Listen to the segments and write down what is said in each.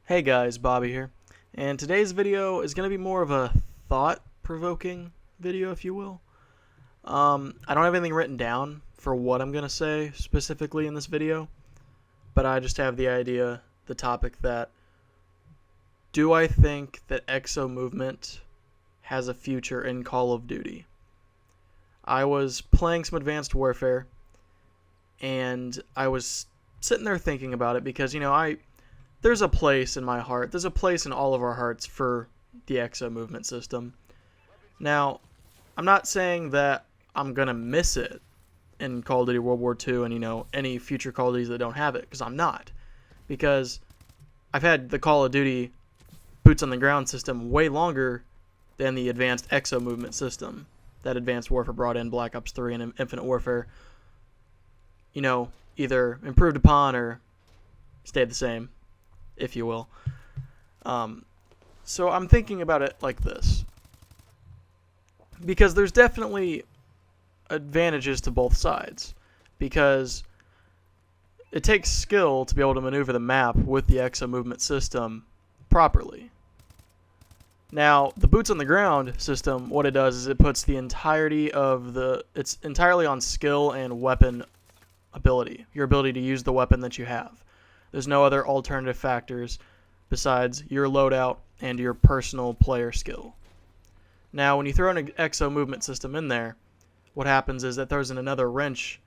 Hey guys, Bobby here, and today's video is going to be more of a thought-provoking video, if you will. I don't have anything written down for what I'm going to say specifically in this video, but I just have the topic that, do I think that Exo-Movement has a future in Call of Duty? I was playing some Advanced Warfare, and I was sitting there thinking about it because, there's a place in my heart, there's a place in all of our hearts for the Exo-Movement system. Now, I'm not saying that I'm going to miss it in Call of Duty World War II and, any future Call of Duties that don't have it, because I'm not. Because I've had the Call of Duty boots on the ground system way longer than the advanced Exo-Movement system that Advanced Warfare brought in, Black Ops 3 and Infinite Warfare, either improved upon or stayed the same, if you will. So I'm thinking about it like this, because there's definitely advantages to both sides, because it takes skill to be able to maneuver the map with the Exo-Movement system properly. Now, the boots on the ground system, what it does is it puts the entirety of it's entirely on skill and weapon ability, your ability to use the weapon that you have. There's no other alternative factors besides your loadout and your personal player skill. Now, when you throw an Exo-Movement system in there, what happens is that throws in another wrench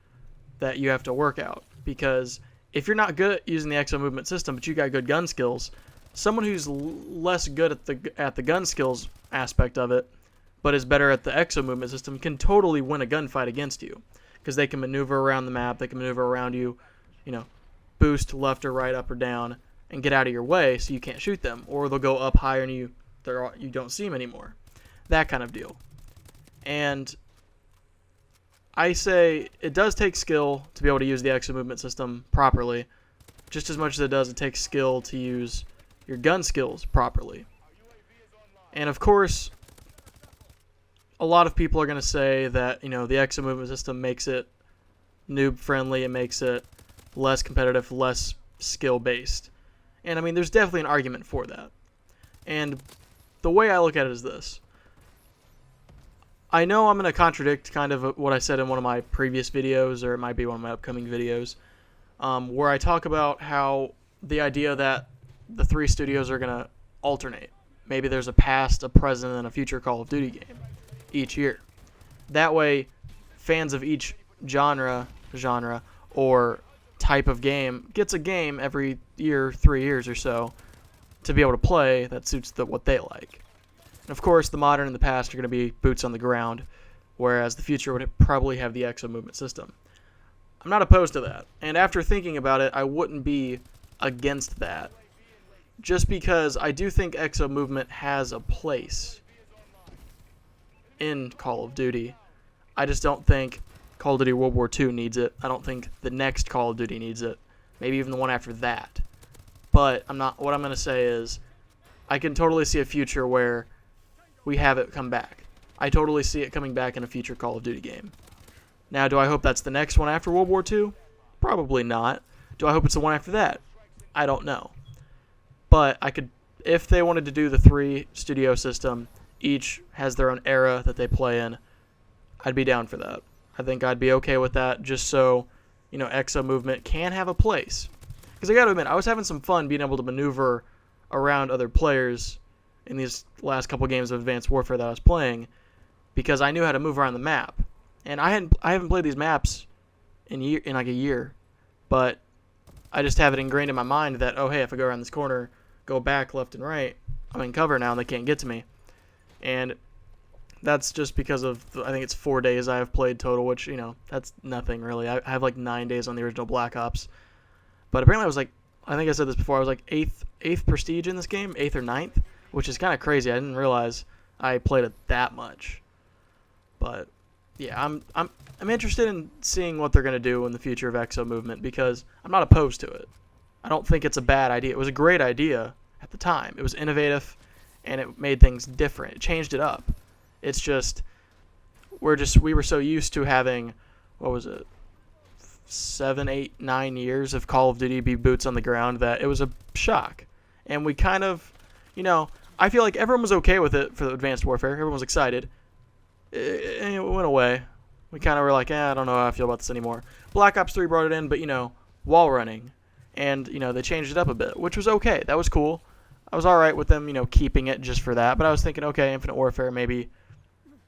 that you have to work out. Because if you're not good at using the Exo-Movement system, but you got good gun skills, someone who's less good at the gun skills aspect of it, but is better at the Exo-Movement system, can totally win a gunfight against you. Because they can maneuver around the map, they can maneuver around you, boost left or right, up or down, and get out of your way so you can't shoot them. Or they'll go up higher and you don't see them anymore. That kind of deal. And I say it does take skill to be able to use the Exo-Movement system properly, just as much as it takes skill to use your gun skills properly. And of course, a lot of people are going to say that, the Exo-Movement system makes it noob friendly, it makes it less competitive, less skill-based. And, there's definitely an argument for that. And the way I look at it is this. I know I'm going to contradict kind of what I said in one of my previous videos, or it might be one of my upcoming videos, where I talk about how the idea that the three studios are going to alternate. Maybe there's a past, a present, and a future Call of Duty game each year. That way, fans of each genre, or type of game gets a game every year, 3 years or so, to be able to play that suits what they like. And of course, the modern and the past are going to be boots on the ground, whereas the future would probably have the Exo-Movement system. I'm not opposed to that, and after thinking about it, I wouldn't be against that, just because I do think Exo-Movement has a place in Call of Duty. I just don't think Call of Duty World War II needs it. I don't think the next Call of Duty needs it. Maybe even the one after that. But what I'm going to say is, I can totally see a future where we have it come back. I totally see it coming back in a future Call of Duty game. Now, do I hope that's the next one after World War II? Probably not. Do I hope it's the one after that? I don't know. But if they wanted to do the 3 studio system, each has their own era that they play in, I'd be down for that. I think I'd be okay with that, just so, Exo-Movement can have a place. Because I gotta admit, I was having some fun being able to maneuver around other players in these last couple games of Advanced Warfare that I was playing, because I knew how to move around the map. And I haven't played these maps in like a year, but I just have it ingrained in my mind that, oh hey, if I go around this corner, go back left and right, I'm in cover now and they can't get to me. And that's just because of, I think it's 4 days I have played total, which, that's nothing really. I have like 9 days on the original Black Ops. But apparently I was like, I think I said this before, I was like 8th prestige in this game, 8th or 9th, which is kind of crazy. I didn't realize I played it that much. But yeah, I'm interested in seeing what they're going to do in the future of Exo-Movement, because I'm not opposed to it. I don't think it's a bad idea. It was a great idea at the time. It was innovative, and it made things different. It changed it up. It's just we were so used to having, 7, 8, 9 years of Call of Duty be boots on the ground that it was a shock. And we kind of, I feel like everyone was okay with it for the Advanced Warfare. Everyone was excited. It went away. We kind of were like, I don't know how I feel about this anymore. Black Ops 3 brought it in, but, wall running. And, they changed it up a bit, which was okay. That was cool. I was all right with them, keeping it just for that. But I was thinking, okay, Infinite Warfare, maybe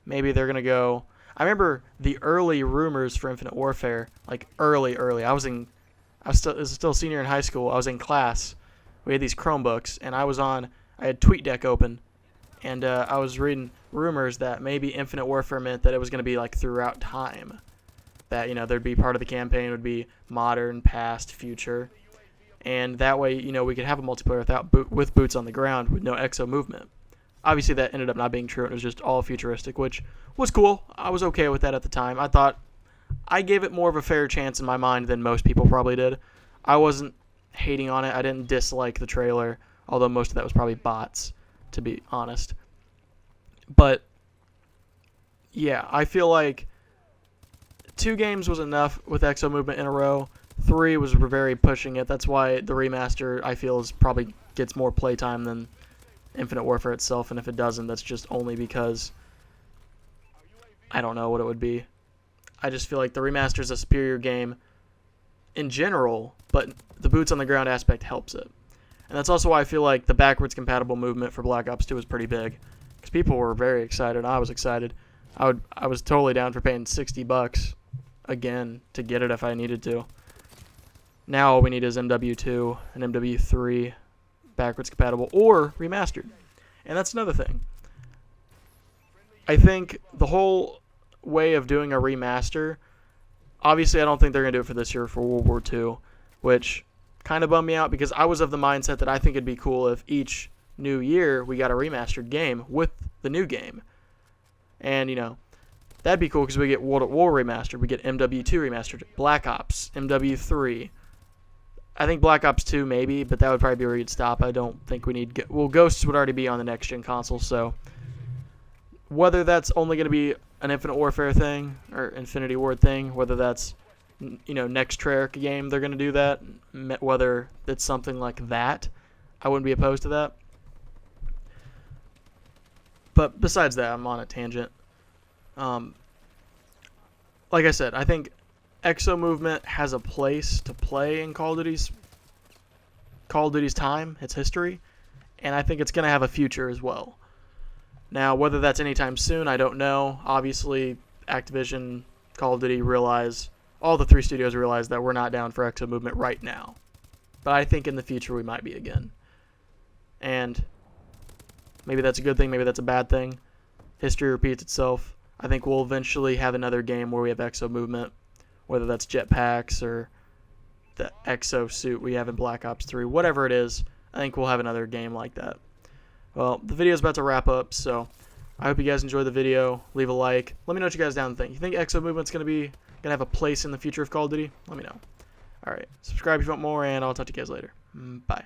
they're going to go. I remember the early rumors for Infinite Warfare, like early. I was still a senior in high school. I was in class. We had these Chromebooks, and I had TweetDeck open, and I was reading rumors that maybe Infinite Warfare meant that it was going to be like throughout time. That, there'd be part of the campaign would be modern, past, future. And that way, we could have a multiplayer with boots on the ground with no Exo-Movement. Obviously, that ended up not being true. It was just all futuristic, which was cool. I was okay with that at the time. I thought I gave it more of a fair chance in my mind than most people probably did. I wasn't hating on it. I didn't dislike the trailer, although most of that was probably bots, to be honest. But, yeah, I feel like 2 games was enough with Exo-Movement in a row. 3 was very pushing it. That's why the remaster, I feel, probably gets more playtime than Infinite Warfare itself, and if it doesn't, that's just only because I don't know what it would be. I just feel like the remaster is a superior game in general, but the boots on the ground aspect helps it. And that's also why I feel like the backwards compatible movement for Black Ops 2 was pretty big, because people were very excited. I was excited. I was totally down for paying $60 again to get it if I needed to. Now all we need is MW2 and MW3 backwards compatible or remastered. And that's another thing. I think the whole way of doing a remaster, obviously I don't think they're going to do it for this year for World War II, which kind of bummed me out because I was of the mindset that I think it'd be cool if each new year we got a remastered game with the new game. And, that'd be cool because we get World at War remastered, we get MW2 remastered, Black Ops, MW3. I think Black Ops 2 maybe, but that would probably be where you'd stop. I don't think we need... Ghosts would already be on the next-gen console, so... Whether that's only going to be an Infinite Warfare thing, or Infinity Ward thing, whether that's, next Treyarch game they're going to do that, whether it's something like that, I wouldn't be opposed to that. But besides that, I'm on a tangent. Like I said, I think Exo-Movement has a place to play in Call of Duty's time, its history, and I think it's going to have a future as well. Now, whether that's anytime soon, I don't know. Obviously, Activision, Call of Duty all the 3 studios realize that we're not down for Exo-Movement right now. But I think in the future we might be again. And maybe that's a good thing, maybe that's a bad thing. History repeats itself. I think we'll eventually have another game where we have Exo-Movement, whether that's jetpacks or the exo-suit we have in Black Ops 3, whatever it is, I think we'll have another game like that. Well, the video is about to wrap up, so I hope you guys enjoyed the video. Leave a like. Let me know what you guys down think. You think Exo-Movement's gonna have a place in the future of Call of Duty? Let me know. All right, subscribe if you want more, and I'll talk to you guys later. Bye.